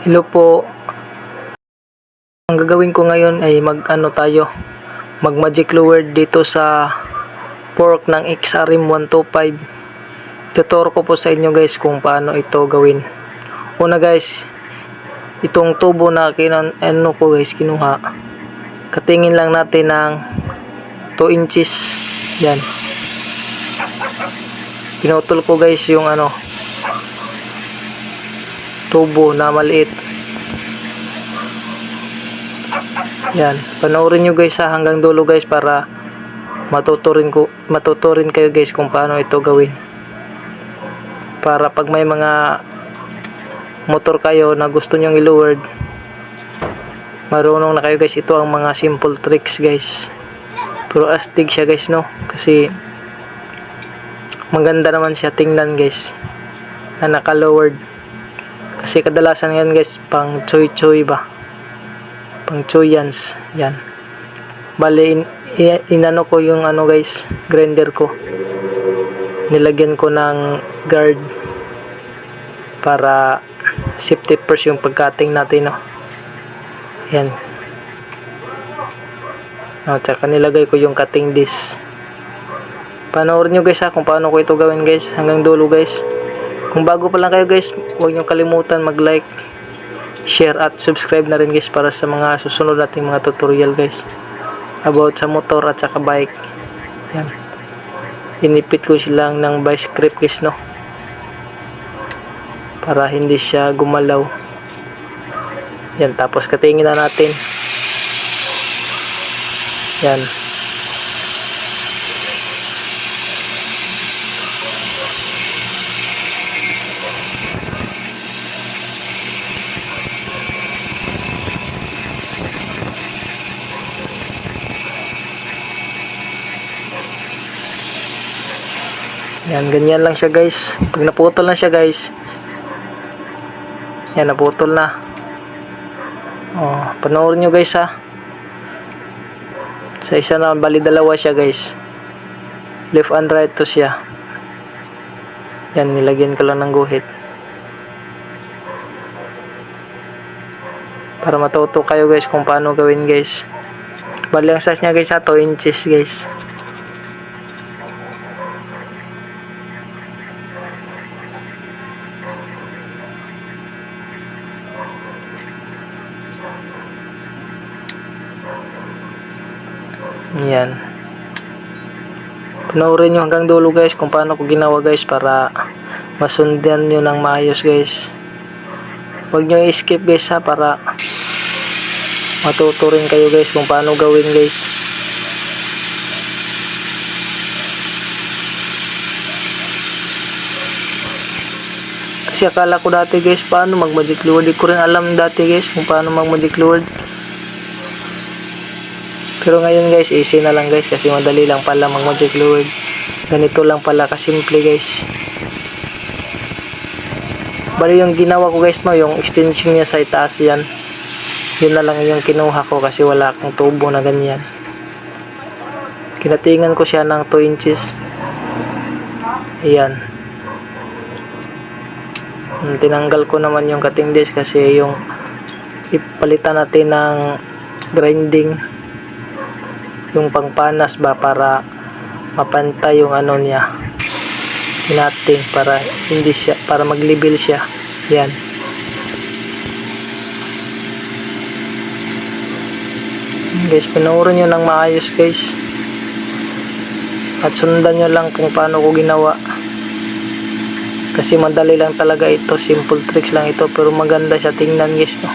Hello po. Ang gagawin ko ngayon ay mag magic lure dito sa fork ng XRM 125. Tuturo ko po sa inyo guys kung paano ito gawin. Una guys, itong tubo na kinuha. Katingin lang natin ng 2 inches. Yan. Pinutol ko guys yung tubo na maliit. Yan, panoorin nyo guys hanggang dulo guys para matuturin kayo guys kung paano ito gawin. Para pag may mga motor kayo na gusto nyong i-lured, marunong na kayo guys. Ito ang mga simple tricks guys. Pero astig siya guys, no? Kasi maganda naman siya tingnan guys na naka-lowered. Kasi kadalasan yan guys pang choy-choy ba? Pang choyans. Yan. Bale, inano ko yung guys, grinder ko. Nilagyan ko ng guard para safety first yung pagcutting natin, no? Yan. Tsaka nilagay ko yung cutting disc. Panoorin nyo guys kung paano ko ito gawin guys hanggang dulo guys. Kung bago pa lang kayo guys, huwag nyo kalimutan mag-like, share at subscribe na rin guys para sa mga susunod nating mga tutorial guys about sa motor at saka bike. Yan. Inipit ko silang ng vice grip guys, no? Para hindi siya gumalaw. Yan, tapos katingin na natin. Yan. Yan, ganyan lang siya guys. Pag naputol na siya guys, yan, naputol na. Panoorin nyo guys sa isa na, bali dalawa siya guys, left and right to siya. Yan, nilagyan ko lang ng guhit para matuto kayo guys kung paano gawin guys. Bali ang size nya guys 2 inches guys. Yan. Panoorin nyo hanggang dulo guys kung paano ko ginawa guys para masundan nyo ng maayos guys. Huwag nyo i-skip guys para matuturin kayo guys kung paano gawin guys. Kasi akala ko dati guys paano mag magic lure. Di ko rin alam dati guys kung paano mag magic lure. Pero ngayon guys, easy na lang guys kasi madali lang pala mag magic lure. Ganito lang pala kasimple guys. Bali yung ginawa ko guys, no, yung extension niya sa itaas yan. Yun na lang yung kinuha ko kasi wala akong tubo na ganyan. Kinatingan ko siya ng 2 inches. Ayan. Tinanggal ko naman yung cutting disc kasi yung ipalitan natin ng grinding, yung pangpanas ba, para mapantay yung niya, nating para hindi siya, para mag-level siya. Yan. Guys, panoorin nyo ng maayos guys at sundan nyo lang kung paano ko ginawa kasi madali lang talaga ito, simple tricks lang ito pero maganda siya tingnan guys, no?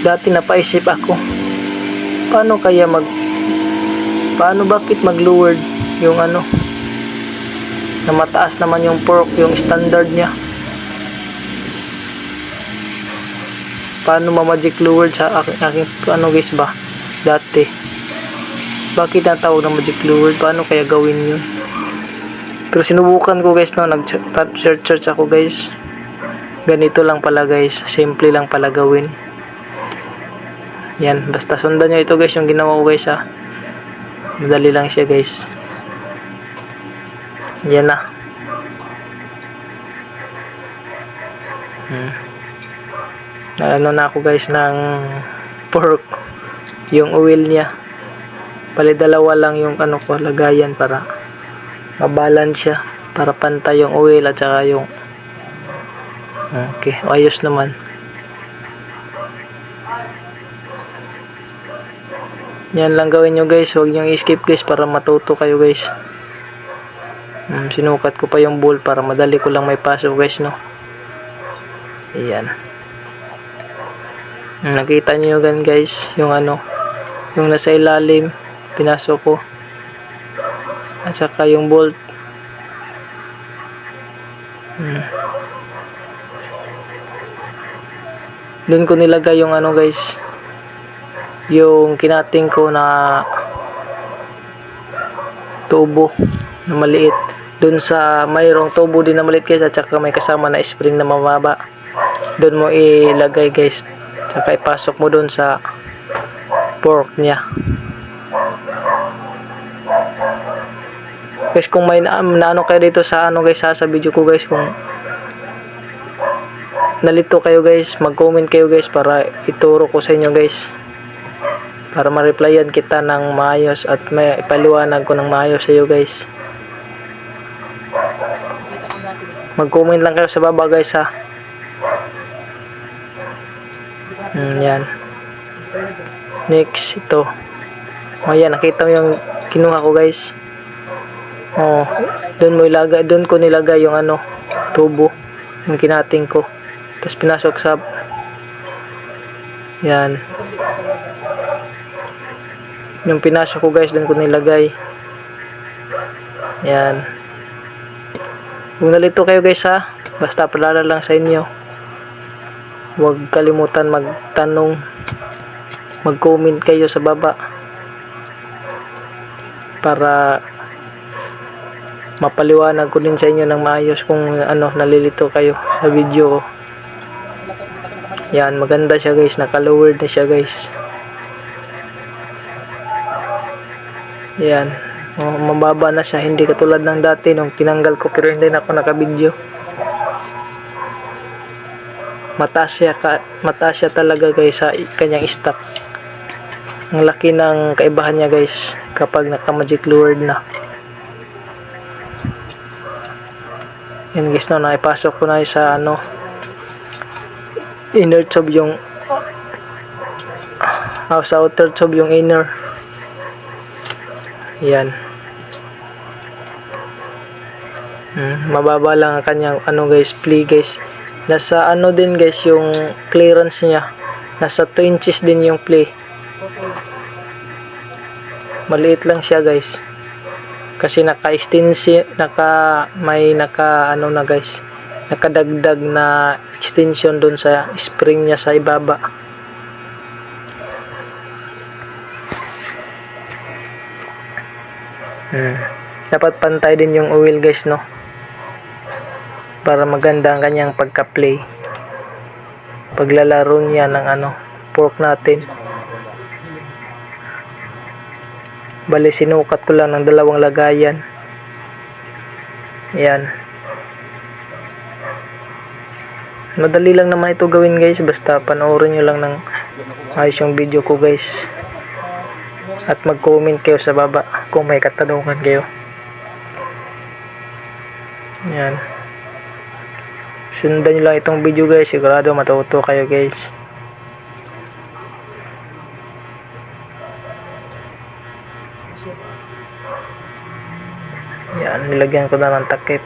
Dati napaisip ako, bakit mag-lured yung na mataas naman yung fork, yung standard niya. Paano ma-magic lured sa aking guys ba dati? Bakit natawag na magic lured? Paano kaya gawin yun? Pero sinubukan ko guys, no, nag-search ako guys. Ganito lang pala guys, simple lang pala gawin. Yan, basta sundan nyo ito guys, yung ginawa ko guys Madali lang siya guys. Yan na. Ano na ako guys ng pork, yung oil niya. Bali dalawa lang yung ano ko lagayan para mabalance siya, para pantay yung oil at saka yung okay, ayos naman. Yan lang gawin nyo guys, huwag nyo i-skip guys para matuto kayo guys. Sinukat ko pa yung bowl para madali ko lang may pasok guys, no. Ayan. Nakita nyo gan guys yung ano, yung nasa ilalim pinasok ko at saka yung bolt. Doon ko nilagay yung ano guys, yung kinating ko na tubo na maliit. Doon sa mayroong tubo din na maliit guys, at saka may kasama na spring na mababa. Doon mo ilagay guys, saka ipasok mo doon sa pork niya guys. Kung may naano kayo dito sa ano guys, sa video ko guys, kung nalito kayo guys, mag-comment kayo guys para ituro ko sa inyo guys, para ma-replyan kita ng maayos at may ipaliwanag ko ng maayos sa iyo guys. Mag-comment lang kayo sa baba guys ha. Yan. Next ito. Ayan, nakita mo yung kinuha ko guys. Doon mo ilagay, doon ko nilagay yung ano, tubo, yung kinating ko. Tapos pinasok sa yan. Yung pinasok ko guys, doon ko nilagay. Yan. Kung nalito kayo guys ha, basta paalala lang sa inyo, huwag kalimutan magtanong, mag-comment kayo sa baba para mapaliwanag ko din sa inyo ng maayos kung ano, nalilito kayo sa video ko. Yan, maganda siya guys, naka-lowered na siya guys. Yan, mababa na siya, hindi katulad ng dati nung tinanggal ko pero hindi na ako naka-video. Mataas siya talaga guys sa kanyang stock. Ang laki ng kaibahan niya guys kapag naka-magic lowered na. Yan guys, no, naipasok ko na sa ano, inner tube yung sa outer tube yung inner. Yan. Mababa lang ang kanyang ano guys, play guys. Nasa ano din guys yung clearance niya, nasa 2 inches din yung play. Maliit lang siya guys, kasi ano na guys, nakadagdag na extension dun sa spring niya sa ibaba. Dapat pantay din yung oil guys, no, para maganda ang kanyang pagka-play paglalaro niya ng ano, pork natin. Bali sinukat ko lang ng 2 lagayan. Yan. Madali lang naman ito gawin guys, basta panoorin nyo lang ng ayos yung video ko guys, at mag-comment kayo sa baba kung may katanungan kayo. Yan. Sundan nyo lang itong video guys, sigurado matuto kayo guys. Yan, nilagyan ko na ng takip.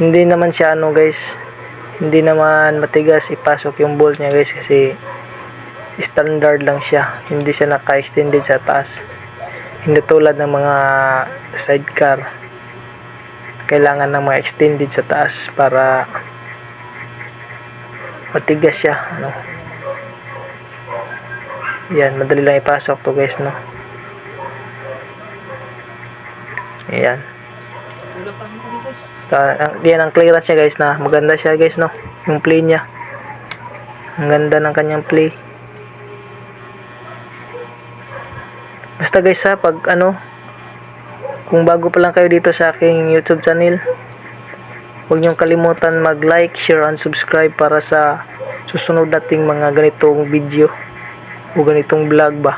Hindi naman siya ano guys, hindi naman matigas ipasok yung bolt niya guys, kasi standard lang siya, hindi siya naka-extended sa taas. Hindi tulad ng mga sidecar, kailangan ng mga extended sa taas para matigas siya, ano. Yan, madali lang ipasok to guys, no. Ayan. Yan ang clearance niya guys, na maganda siya guys, no. Yung play niya, ang ganda ng kanyang play. Basta guys ha, pag ano, Kung bago pa lang kayo dito sa aking YouTube channel, huwag niyong kalimutan mag-like, share, and subscribe para sa susunod nating mga ganitong video o ganitong vlog ba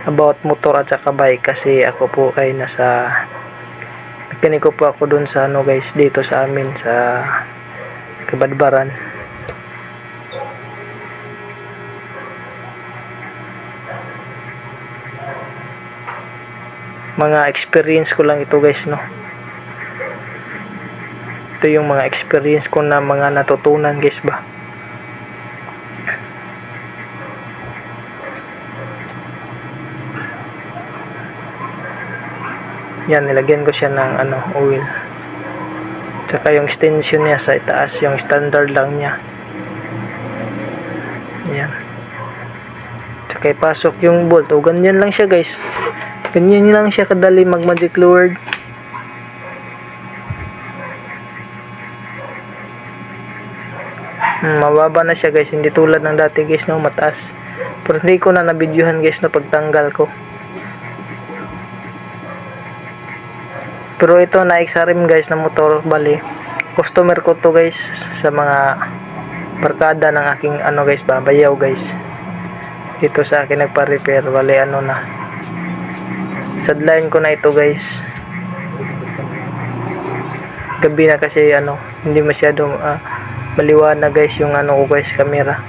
about motor at saka bike. Kasi ako po ay nasa mekaniko po ako dun sa ano guys, dito sa amin sa Kabadbaran. Mga experience ko lang ito guys, no. Ito yung mga experience ko na mga natutunan guys ba. Yan, nilagyan ko siya ng oil. Tsaka yung extension niya sa itaas, yung standard lang niya. Yan. Tsaka ipasok yung bolt. O ganyan lang siya guys. Ganyan lang siya kadali mag magic lowered. Mababa na siya guys, hindi tulad ng dati guys, no, mataas. Pero hindi ko na nabidyohan guys, no, pagtanggal ko. Pero ito na XRM guys na motor, bali customer ko to guys, sa mga barkada ng aking guys, babayaw guys. Dito sa akin nagpa-repair, bali na. Sadline ko na ito guys. Gabi na kasi hindi masyado maliwanag guys yung ko guys, camera.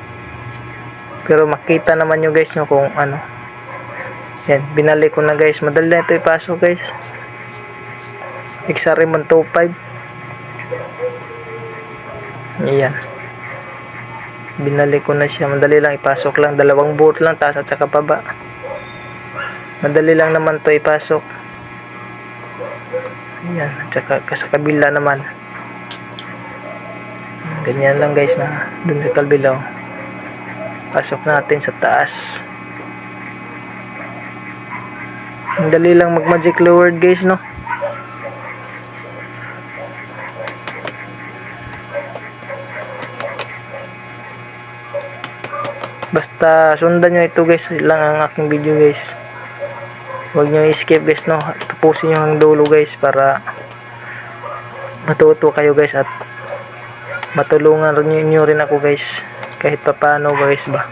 Pero makita naman nyo guys, no, kung Yan, binalik ko na guys. Madali na ito ipasok guys. XRM 125. Ayan. Binalik ko na siya. Madali lang ipasok lang. 2 bolt lang, taas at saka baba. Madali lang naman to ipasok. Ayan. At saka sa kabila naman. Ganyan lang guys, na dun sa kabila. Pasok natin sa taas. Madali lang mag magic lowered guys, no. Basta sundan nyo ito guys, lang ang aking video guys. Huwag nyo i-skip guys, no. Tapusin nyo ang dulo guys para matuto kayo guys at matulungan nyo rin ako guys kahit papano guys ba.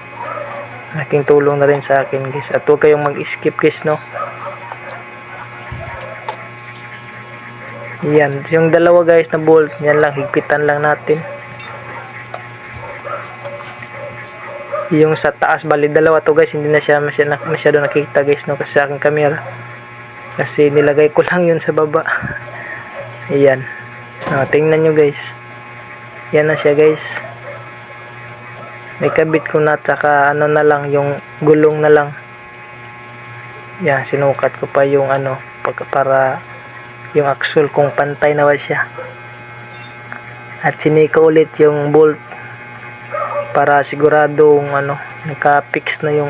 Malaking tulong na rin sa akin guys. At huwag kayong mag-skip guys, no. Yan, yung dalawa guys na bolt, yan lang, higpitan lang natin. Yung sa taas, bali dalawa to guys, hindi na siya masyado nakikita guys, no, kasi sa aking camera. Kasi nilagay ko lang yun sa baba. Ayan. Tingnan nyo guys. Yan na siya guys. May kabit ko na, tsaka na lang, yung gulong na lang. Yan, sinukat ko pa yung para yung axle kung pantay na ba siya. At sinika ulit yung bolt para siguradong naka-fix na yung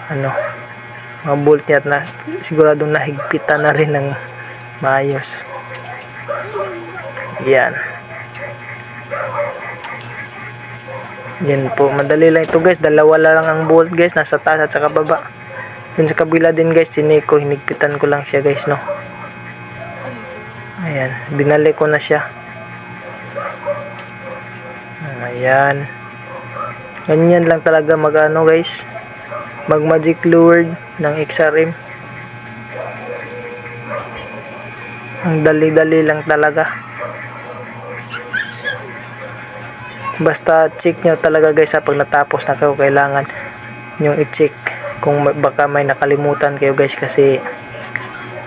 mga bolt niya at siguradong nahigpitan na rin ng maayos. Yan. Yan po, madali lang ito guys. Dalawa lang ang bolt guys, nasa taas at sa baba. Dun sa kabila din guys, siniko, hinigpitan ko lang siya guys, no. Ayan, binalik ko na siya. Ayan. Ganyan lang talaga guys, mag magic lowered ng XRM. Ang dali-dali lang talaga. Basta check nyo talaga guys, pag natapos na kayo, kailangan nyo i-check kung baka may nakalimutan kayo guys, kasi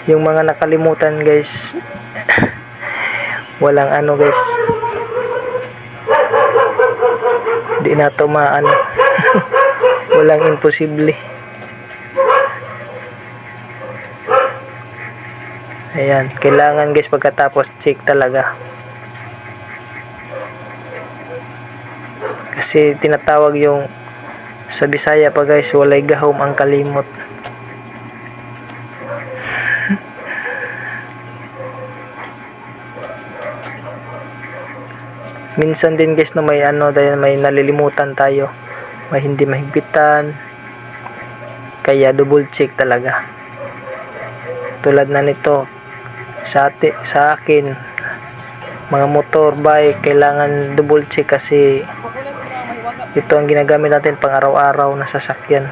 yung mga nakalimutan guys walang guys, di na to walang imposible. Ayan, kailangan guys pagkatapos check talaga, kasi tinatawag yung sa Bisaya pa guys, walay gahom ang kalimot. Minsan din guys, no, may dahil may nalilimutan tayo, may hindi mahigpitan, kaya double check talaga. Tulad na nito sa akin, mga motor, bike, kailangan double check kasi ito ang ginagamit natin pang araw-araw na sasakyan.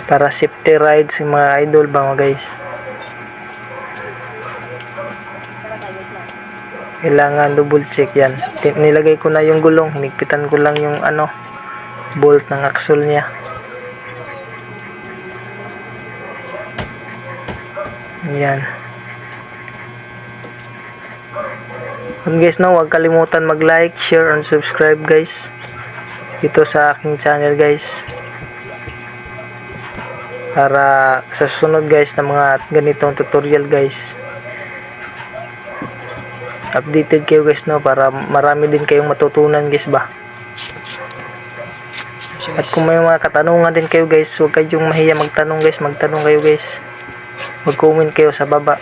Para safety rides mga idol ba mga guys. Kailangan double check yan. Nilagay ko na yung gulong, hinigpitan ko lang yung bolt ng axle niya. Yan. And guys, huwag kalimutan mag-like, share, and subscribe guys dito sa aking channel guys, para sa susunod guys na mga ganitong tutorial guys, updated kayo guys, para marami din kayong matutunan guys ba. At kung may mga katanungan din kayo guys, huwag kayong mahiya magtanong guys, magtanong kayo guys, mag-comment kayo sa baba.